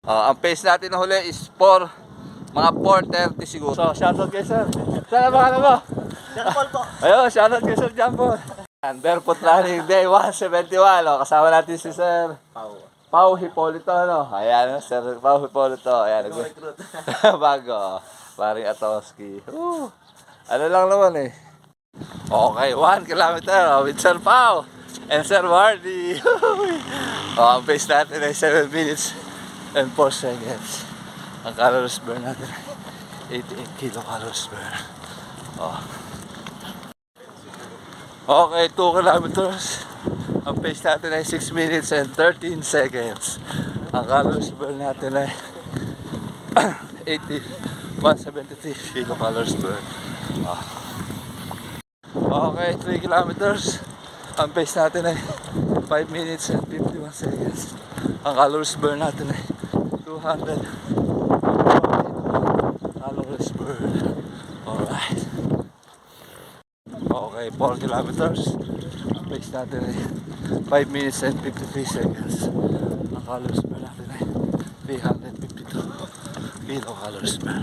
Ang pace natin na huli is mga 4:30 siguro. So, shoutout kay sir. Saan ang pangalan mo? John Paul po. Ayun, shoutout kay Sir John Paul. Barefoot running day 171. Kasama natin si Sir Pau Hipolito. Ayan, Sir Pau Hipolito. Ayan, bago. Paring Atowski. Ano lang naman eh. Okay, 1 kilometer with Sir Pau and Sir Marty. Ang pace natin ay 7 minutes and 4 seconds. Ang calories burn natin 88 kilocalories burn. Okay, 2 kilometers. Ang pace natin ay 6 minutes and 13 seconds. Ang calories burn natin ay 173 kilocalories burn. Okay, 3 kilometers. Ang pace natin ay 5 minutes and 51 seconds. Ang calories burn natin ay 200 calories burn. Alright. Okay, 4 kilometers. Ang pace natin ay 5 minutes and 53 seconds. Ang calories burn natin ay 352 kilocalories burn.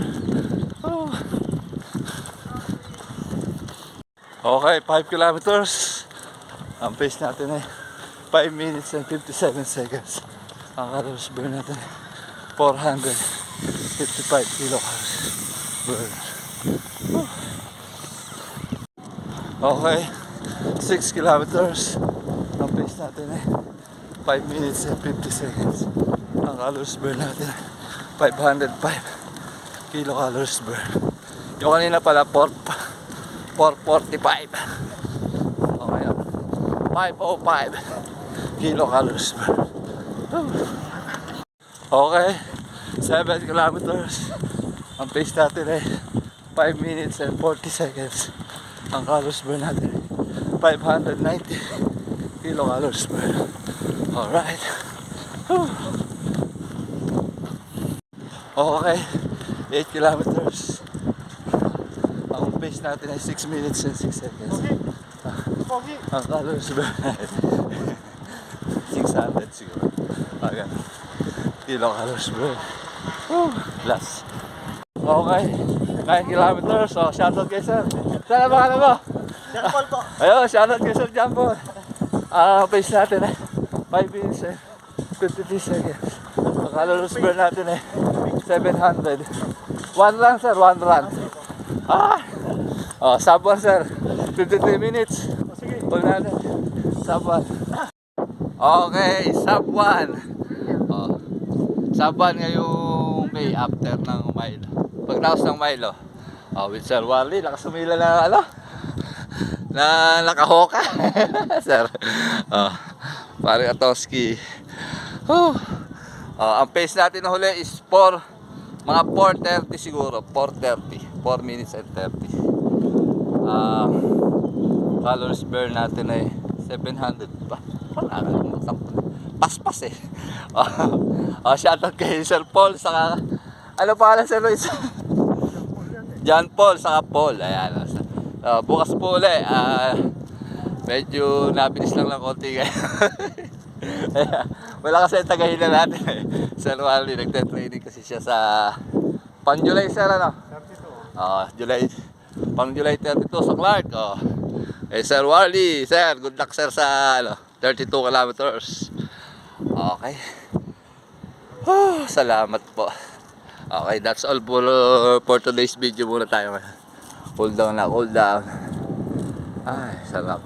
Okay, 5 kilometers. Ang pace natin ay 5 minutes and 57 seconds. Ang calories burn natin ay 455 kilocalories burn. Okay, 6 kilometers. Ang pace natin ay 5 minutes and 50 seconds. Ang calories burn natin ay 505 kilocalories burn. Yung kanina pala 445. Okay, 505 kilocalories burn. Okay, 7 kilometers. Ang pace natin ay 5 minutes and 40 seconds. Ang calories burn natin 590 kilocalories burn. Alright. Okay, 8 kilometers. Ang pace natin ay 6 minutes and 6 seconds. Ang calories burn natin 600 siguro. Kilocalories burn. Last. Okay, 9 kilometers. So, shoutout kay sir. Saan ang pangalan mo? John Paul po. Ayun, shoutout kay Sir John Paul. Ang pace natin ay 5 minutes and 53 seconds. Ang calories burn natin ay 700. 1 run sir, 1 run. Sub 1 sir. 53 minutes. Sige. Pull natin. Sub 1. Okay, sub 1. Sub 1 ngayong May after ng mile. Pagdaos ng mile, with Sir Wally, nakasumila na na nakahoka. Sir. Paring Atowski. Ang pace natin na huli is mga 4:30 siguro. 4:30. 4 minutes and 30. Calories burn natin ay 700 pa. Paspas eh. Shoutout kay Sir Paul saka ano pangalan Sir Luis? John Paul saka Paul. Ayan. Bukas po ulit. Medyo nabilis lang ng konti ngayon. Wala kasi tagahilan natin eh. Sir Wally, nagte-training kasi siya sa pang-July sir ano? 32. Pang-July 32 sa Clark. Sir Wally, sir, good luck sir sa 32 kilometers. Okay. Salamat po. Okay, that's all for today's video muna tayo. Cool down na, cool down. Ay, sarap.